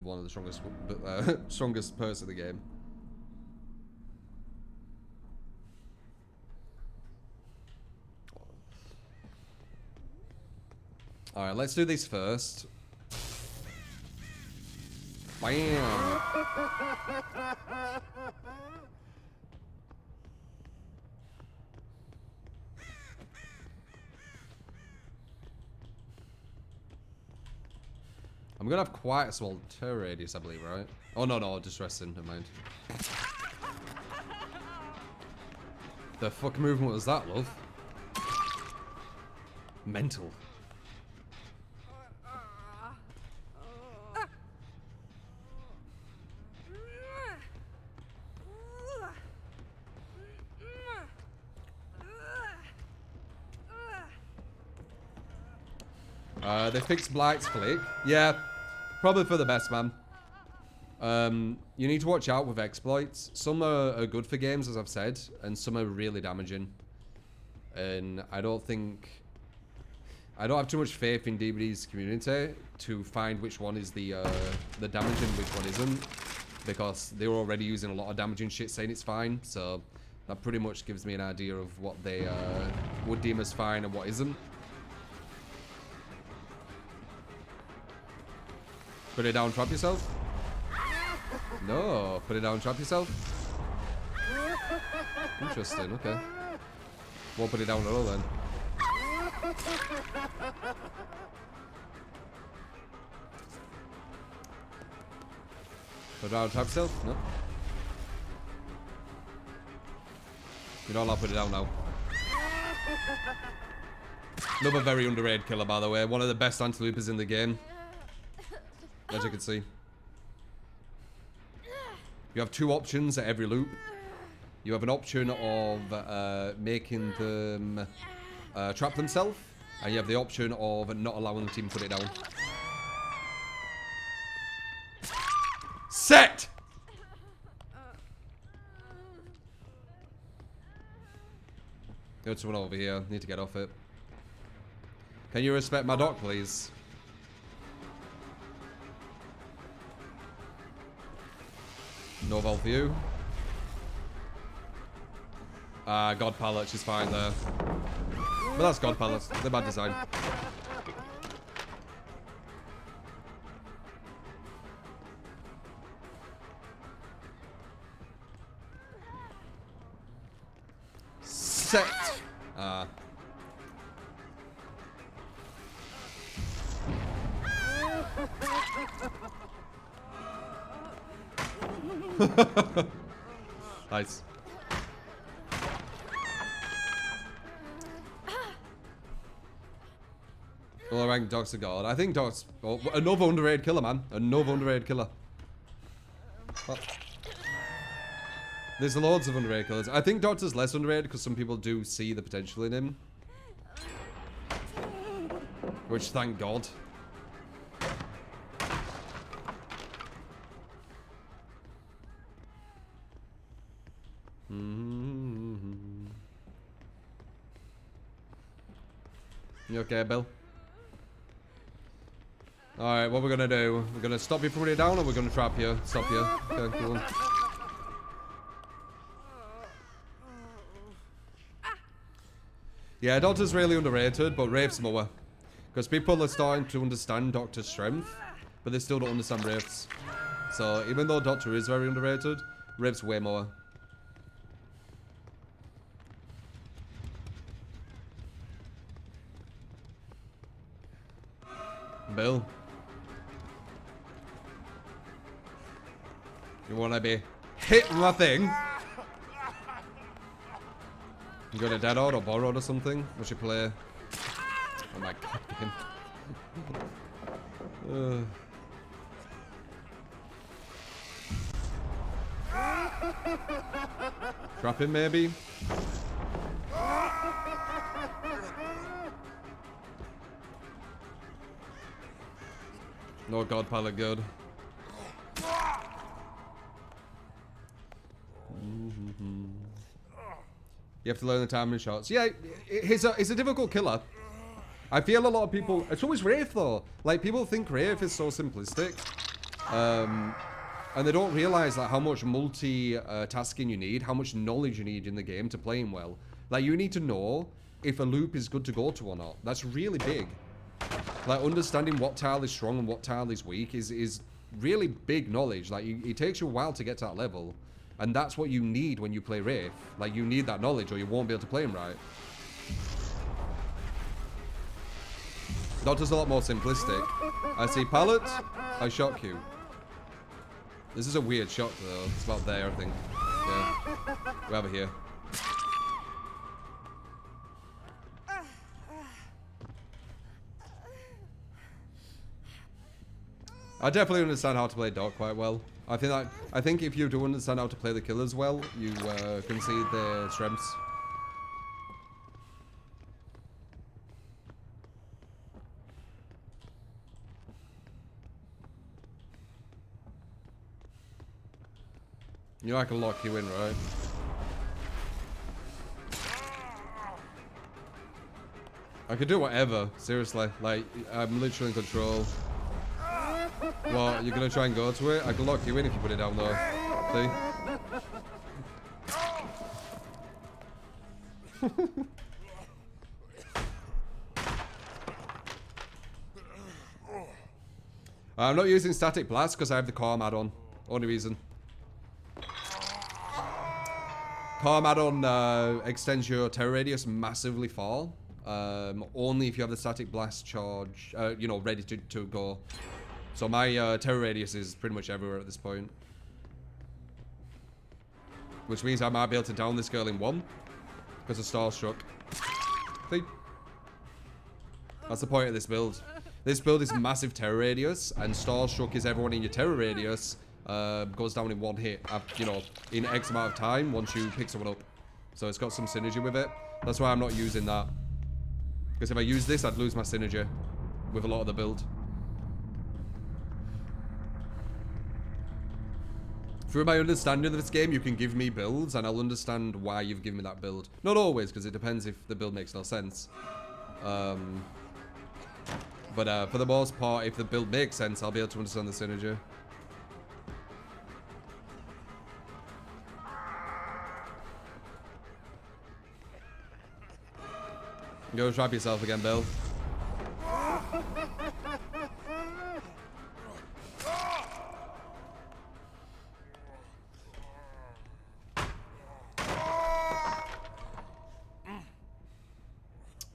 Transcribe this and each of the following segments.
one of the strongest, strongest perks of the game. All right, let's do these first. Bam. I'm gonna have quite a small terror radius, I believe, right? Oh, no, just resting, never mind. The fuck movement was that, love? Mental. They fixed Blight's flick. Yeah, probably for the best, man. You need to watch out with exploits. Some are good for games, as I've said, and some are really damaging. And I don't have too much faith in DBD's community to find which one is the damaging, which one isn't, because they're already using a lot of damaging shit, saying it's fine. So that pretty much gives me an idea of what they would deem as fine and what isn't. Put it down, trap yourself. No, put it down, trap yourself. Interesting, okay. Won't put it down at all then. Put it down, trap yourself? No. You're not allowed to put it down now. Another very underrated killer, by the way. One of the best anti-loopers in the game. As you can see. You have two options at every loop. You have an option of making them trap themselves, and you have the option of not allowing the team to put it down. Set! There's someone over here. Need to get off it. Can you respect my dock, please? No vault for you. God pallet, she's fine there. But that's God pallets. They're bad design. Set. Nice. Well, rank Doc's a god. I think Doc's another underrated killer, man. Another underrated killer. Well, there's loads of underrated killers. I think Doctor's less underrated because some people do see the potential in him. Which, thank God. You okay, Bill? Alright, what we're gonna do? We're gonna stop you from putting it down, or we're gonna trap you? Stop you. Okay, cool. Yeah, Doctor's really underrated, but Wraith's more. Because people are starting to understand Doctor's strength, but they still don't understand Wraith's. So, even though Doctor is very underrated, Wraith's way more. Bill. You wanna be hit with my thing? You got a dead or borrowed or something? What you play? Oh my god, Trap him maybe? No god pallet good. You have to learn the timing shots. Yeah, he's a difficult killer. I feel a lot of people... It's always Wraith though. Like, people think Wraith is so simplistic. And they don't realize like how much multi-tasking you need, how much knowledge you need in the game to play him well. Like, you need to know if a loop is good to go to or not. That's really big. Like, understanding what tile is strong and what tile is weak is really big knowledge. Like, it takes you a while to get to that level. And that's what you need when you play Wraith. Like, you need that knowledge or you won't be able to play him right. Doctor's a lot more simplistic. I see pallet, I shock you. This is a weird shot though. It's about there, I think. Yeah. We're over here. I definitely understand how to play Doc quite well. I think if you do understand how to play the killers well, you can see their strengths. You know I can lock you in, right? I could do whatever, seriously. Like, I'm literally in control. What, you're gonna try and go to it? I can lock you in if you put it down though. See? I'm not using static blast because I have the calm add-on. Only reason. Calm add-on extends your terror radius massively far. Only if you have the static blast charge, you know, ready to go. So my terror radius is pretty much everywhere at this point. Which means I might be able to down this girl in one. Because of Starstruck. See? That's the point of this build. This build is massive terror radius, and Starstruck is everyone in your terror radius goes down in one hit, you know, in X amount of time once you pick someone up. So it's got some synergy with it. That's why I'm not using that. Because if I use this, I'd lose my synergy with a lot of the build. Through my understanding of this game, you can give me builds, and I'll understand why you've given me that build. Not always, because it depends if the build makes no sense. But for the most part, if the build makes sense, I'll be able to understand the synergy. Go trap yourself again, Bill.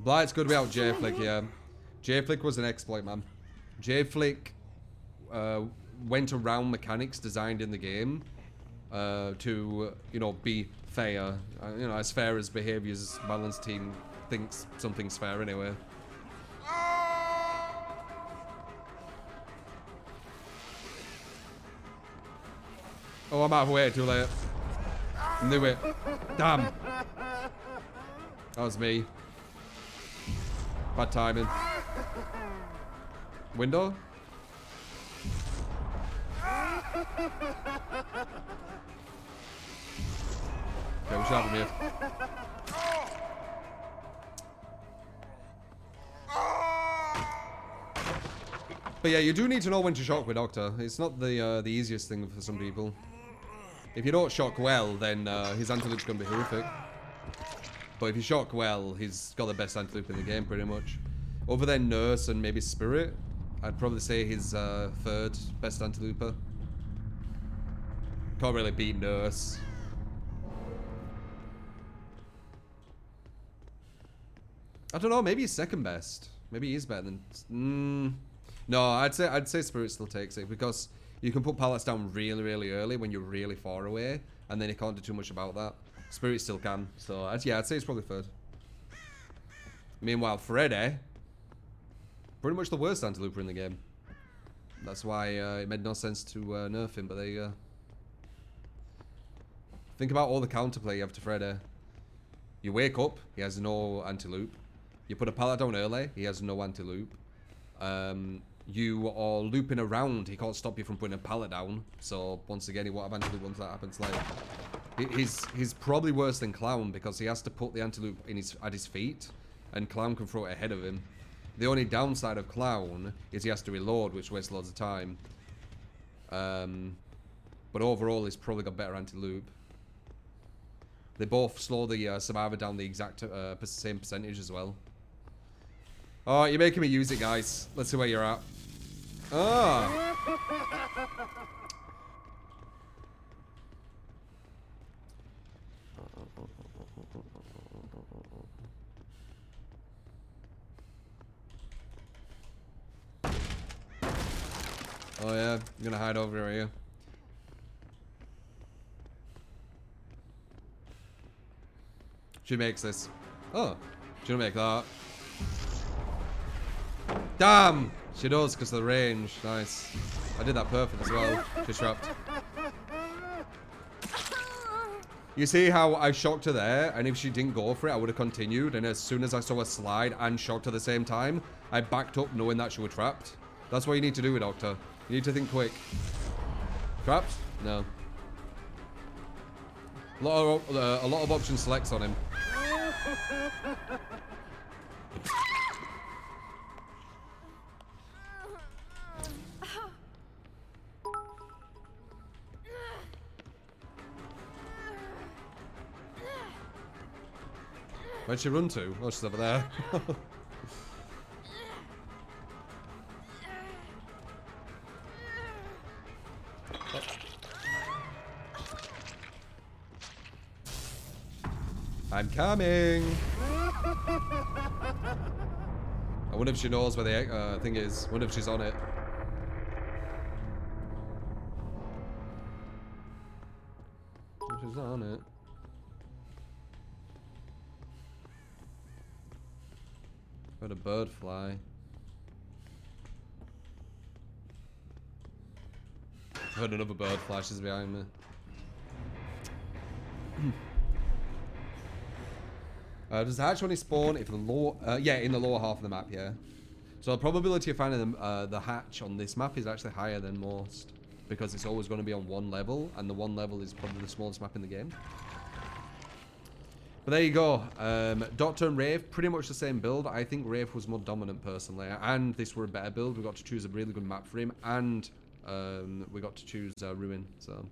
Blight's good without J-Flick, yeah. J-Flick was an exploit, man. J-Flick went around mechanics designed in the game to, you know, be fair. You know, as fair as behaviors balanced team thinks something's fair anyway. Oh, I'm out of way, too late. Knew it. Damn. That was me. Bad timing. Window? Okay, we should have him here. But yeah, you do need to know when to shock with Doctor. It's not the easiest thing for some people. If you don't shock well, then his anti-loop's gonna be horrific. But if you shock well, he's got the best anti-loop in the game, pretty much. Other than Nurse and maybe Spirit, I'd probably say his third best anti-looper. Can't really beat Nurse. I don't know, maybe he's second best. Maybe he's better than... No, I'd say Spirit still takes it, because you can put pallets down really, really early when you're really far away, and then you can't do too much about that. Spirit still can, so yeah, I'd say it's probably third. Meanwhile, Freddy, pretty much the worst anti-looper in the game. That's why it made no sense to nerf him, but there you go. Think about all the counterplay you have to Freddy. You wake up, he has no anti-loop. You put a pallet down early, he has no anti-loop. You are looping around, he can't stop you from putting a pallet down. So once again, he won't have anti-loop once that happens. Like, he's probably worse than Clown because he has to put the anti-loop at his feet, and Clown can throw it ahead of him. The only downside of Clown is he has to reload, which wastes loads of time. But overall, it's probably got better anti-loop. They both slow the survivor down the exact same percentage as well. Oh, you're making me use it, guys. Let's see where you're at. Ah! Oh yeah, I'm gonna hide over here. She makes this. Oh, she don't make that. Damn! She does because of the range. Nice. I did that perfect as well. She's trapped. You see how I shocked her there, and if she didn't go for it, I would have continued. And as soon as I saw her slide and shocked at the same time, I backed up knowing that she was trapped. That's what you need to do, Doctor. You need to think quick. Trapped? No. A lot of option selects on him. Where'd she run to? Oh, she's over there. I'm coming. I wonder if she knows where the thing is. I wonder if she's on it. She's not on it. Heard a bird fly. Heard another bird flashes behind me. Does the hatch only spawn if the lower... yeah, in the lower half of the map, yeah. So the probability of finding the hatch on this map is actually higher than most. Because it's always going to be on one level, and the one level is probably the smallest map in the game. But there you go. Doctor and Wraith, pretty much the same build. I think Wraith was more dominant personally, and this were a better build. We got to choose a really good map for him, and we got to choose Ruin, so...